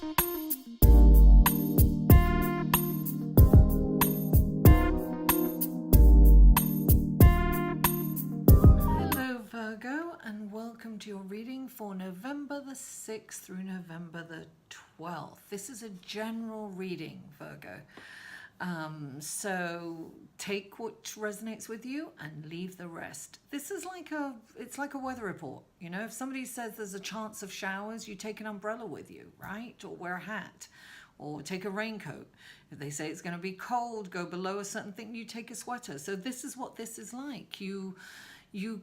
Virgo, and welcome to your reading for November the 6th through November the 12th. This is a general reading, Virgo. So take what resonates with you and leave the rest. This is it's like a weather report. You know, if somebody says there's a chance of showers, you take an umbrella with you, right? Or wear a hat or take a raincoat. If they say it's going to be cold, go below a certain thing, you take a sweater. So this is what this is like. You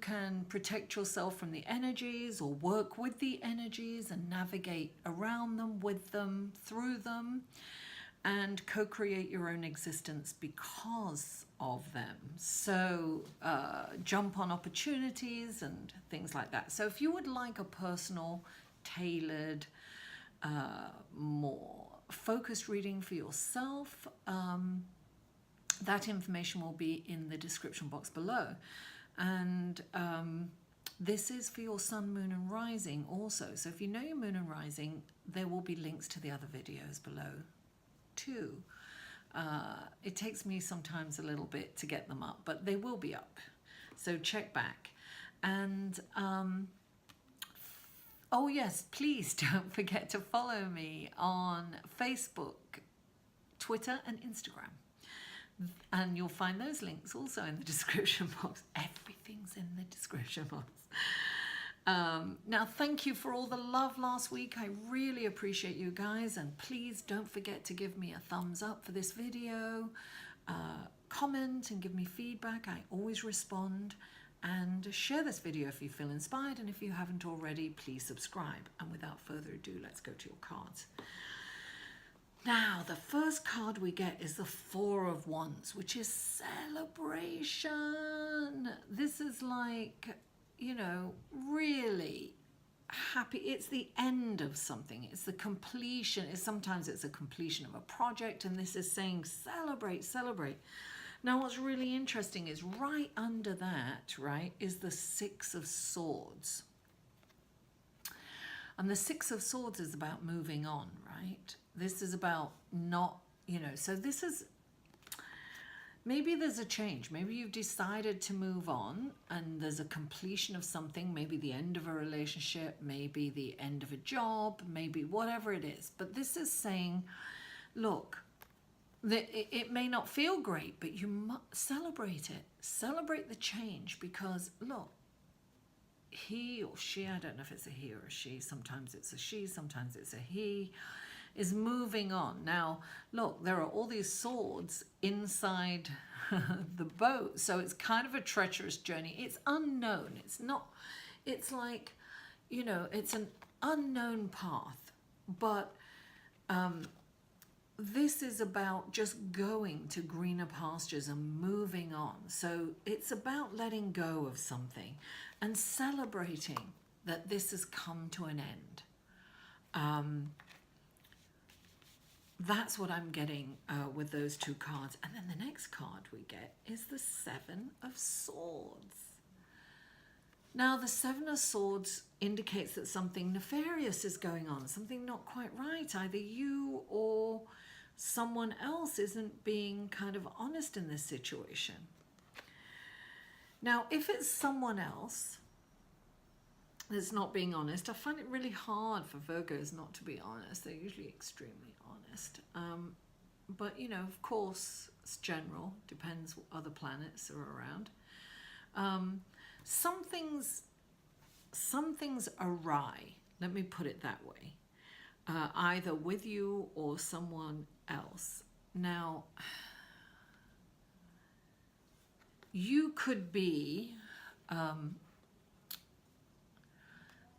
can protect yourself from the energies or work with the energies and navigate around them, with them, through them, and co-create your own existence because of them. So jump on opportunities and things like that. So if you would like a personal, tailored, more focused reading for yourself, that information will be in the description box below. And this is for your sun, moon and rising also. So if you know your moon and rising, there will be links to the other videos below too. It takes me sometimes a little bit to get them up, but they will be up. So check back. And oh yes, please don't forget to follow me on Facebook, Twitter and Instagram. And you'll find those links also in the description box. Everything's in the description box. Now, thank you for all the love last week. I really appreciate you guys. And please don't forget to give me a thumbs up for this video. Comment and give me feedback. I always respond. And share this video if you feel inspired. And if you haven't already, please subscribe. And without further ado, let's go to your cards. Now, the first card we get is the Four of Wands, which is celebration. This is like, you know, really happy. It's the end of something. It's the completion. Sometimes it's a completion of a project, and this is saying celebrate, celebrate. Now, what's really interesting is right under that, right, is the Six of Swords. And the Six of Swords is about moving on, right? This is about not, you know, so this is, maybe there's a change. Maybe you've decided to move on and there's a completion of something, maybe the end of a relationship, maybe the end of a job, maybe whatever it is. But this is saying, look, it may not feel great, but you must celebrate it. Celebrate the change because, look, he or she, I don't know if it's a he or a she, sometimes it's a she, sometimes it's a he, is moving on. Now, look, there are all these swords inside the boat, so it's kind of a treacherous journey. It's unknown. It's not, it's like, you know, it's an unknown path, but this is about just going to greener pastures and moving on. So it's about letting go of something and celebrating that this has come to an end. That's what I'm getting with those two cards. And then the next card we get is the Seven of Swords. Now, the Seven of Swords indicates that something nefarious is going on, something not quite right. Either you or someone else isn't being kind of honest in this situation. Now, if it's someone else that's not being honest, I find it really hard for Virgos not to be honest. They're usually extremely honest. But, you know, of course, it's general. Depends what other planets are around. Something's awry. Let me put it that way. Either with you or someone else. Now, you could be,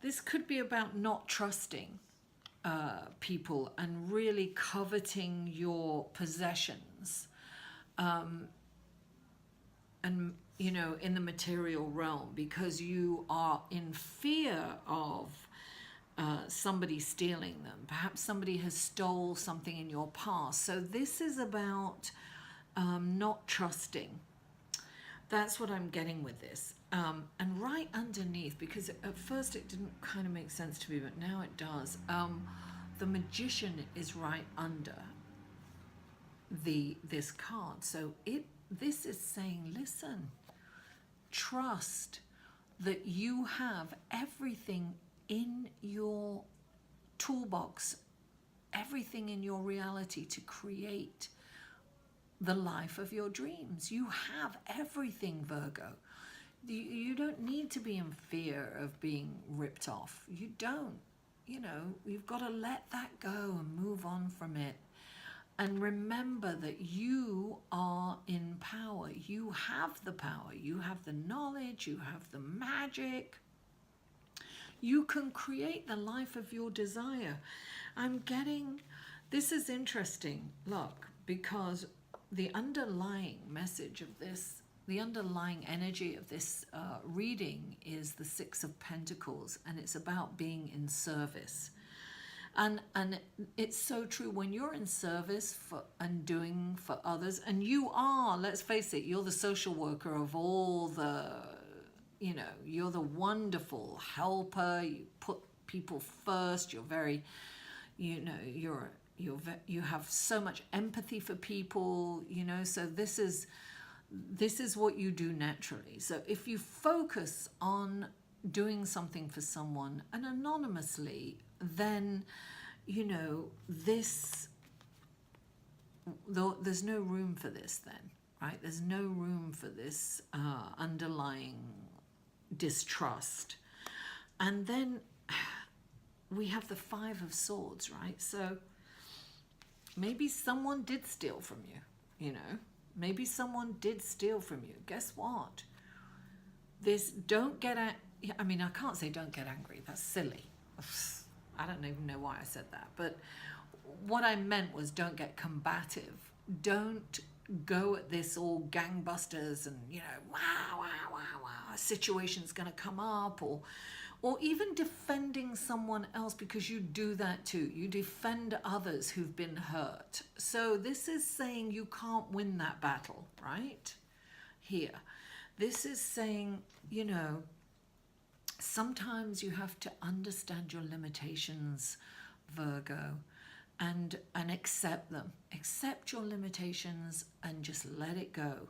this could be about not trusting people and really coveting your possessions, and, you know, in the material realm, because you are in fear of somebody stealing them. Perhaps somebody has stole something in your past. So this is about not trusting. That's what I'm getting with this. And right underneath, because at first it didn't kind of make sense to me, but now it does. the Magician is right under this card. So this is saying, listen, trust that you have everything in your toolbox, everything in your reality to create the life of your dreams. You have everything, Virgo. You don't need to be in fear of being ripped off. You don't. You know, you've got to let that go and move on from it. And remember that you are in power. You have the power. You have the knowledge. You have the magic. You can create the life of your desire. I'm getting, this is interesting, look, because the underlying message of this, the underlying energy of this reading is the Six of Pentacles, and it's about being in service. And it's so true when you're in service and doing for others, and you are, let's face it, you're the social worker of all the, you know, you're the wonderful helper. You put people first. You're very, you know, you have so much empathy for people, you know, so this is what you do naturally. So if you focus on doing something for someone and anonymously, then, you know, there's no room for this then, right? There's no room for this underlying distrust. And then we have the Five of Swords, right? So maybe someone did steal from you, you know? Maybe someone did steal from you. Guess what? Don't get I mean, I can't say don't get angry. That's silly. I don't even know why I said that. But what I meant was don't get combative. Don't go at this all gangbusters and, you know, wow, a situation's going to come up, or even defending someone else, because you do that too. You defend others who've been hurt. So this is saying you can't win that battle, right? Here. This is saying, you know, sometimes you have to understand your limitations, Virgo, and accept them. Accept your limitations and just let it go.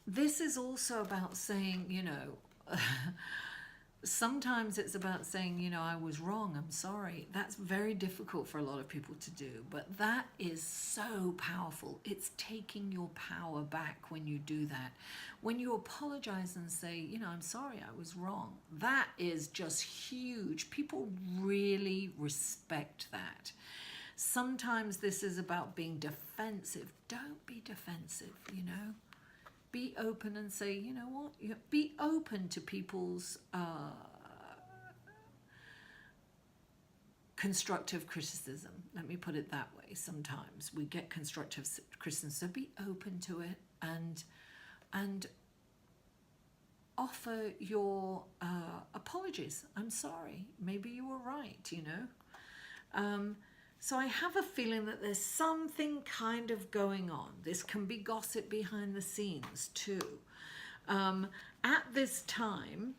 This is also about saying, you know, sometimes it's about saying, you know, I was wrong, I'm sorry. That's very difficult for a lot of people to do, but that is so powerful. It's taking your power back when you do that. When you apologize and say, you know, I'm sorry, I was wrong, that is just huge. People really respect that. Sometimes this is about being defensive. Don't be defensive, you know. Be open and say, you know what, be open to people's constructive criticism. Let me put it that way. Sometimes we get constructive criticism, so be open to it and offer your apologies. I'm sorry, maybe you were right, you know. So I have a feeling that there's something kind of going on. This can be gossip behind the scenes too. At this time,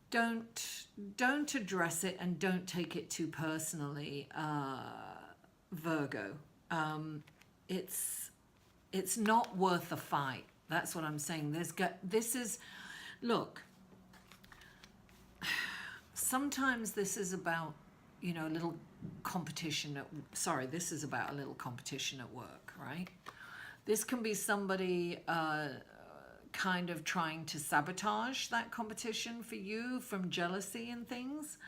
don't address it and don't take it too personally, Virgo. It's not worth the fight. That's what I'm saying. Look, sometimes this is about, you know, a little competition this is about a little competition at work, right? This can be somebody kind of trying to sabotage that competition for you from jealousy and things.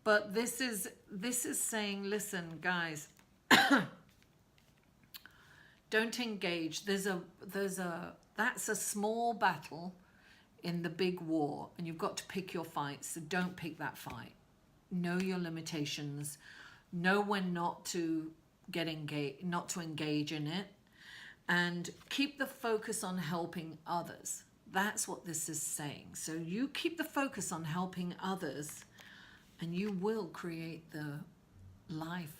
But this is saying, listen, guys, don't engage. That's a small battle in the big war, and you've got to pick your fights. So don't pick that fight. Know your limitations. Know when not to engage in it, and keep the focus on helping others. That's what this is saying. So you keep the focus on helping others, and you will create the life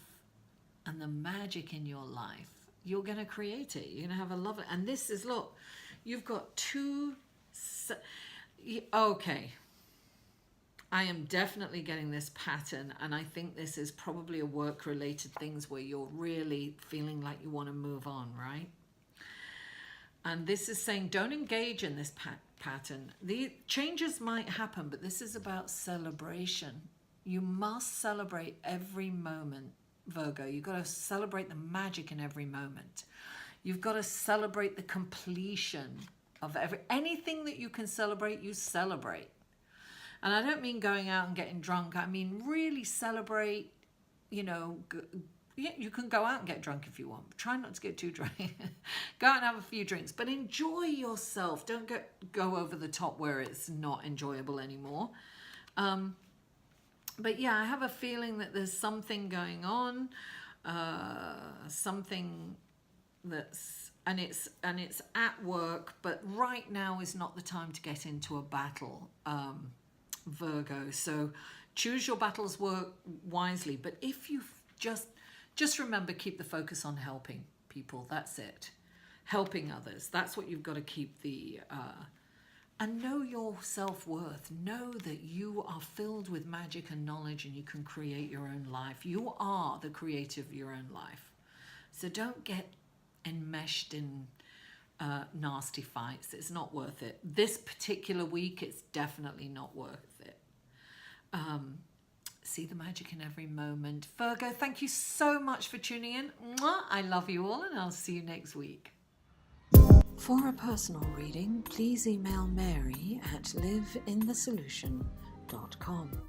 and the magic in your life. You're going to create it. You're going to have a love it. And this is, look, you've got two. Okay. I am definitely getting this pattern, and I think this is probably a work-related things where you're really feeling like you want to move on, right? And this is saying don't engage in this pattern. The changes might happen, but this is about celebration. You must celebrate every moment, Virgo. You've got to celebrate the magic in every moment. You've got to celebrate the completion of anything that you can celebrate, you celebrate. And I don't mean going out and getting drunk. I mean really celebrate, you know, you can go out and get drunk if you want. Try not to get too drunk. Go out and have a few drinks, but enjoy yourself. Don't go over the top where it's not enjoyable anymore. But yeah, I have a feeling that there's something going on, something that's, and it's at work, but right now is not the time to get into a battle, Virgo. So choose your battles wisely. But if you just remember, keep the focus on helping people. That's it. Helping others. That's what you've got to keep the, and know your self-worth. Know that you are filled with magic and knowledge and you can create your own life. You are the creator of your own life. So don't get enmeshed in nasty fights. It's not worth it. This particular week, it's definitely not worth it. See the magic in every moment. Virgo, thank you so much for tuning in. Mwah! I love you all, and I'll see you next week. For a personal reading, please email Mary at liveinthesolution.com.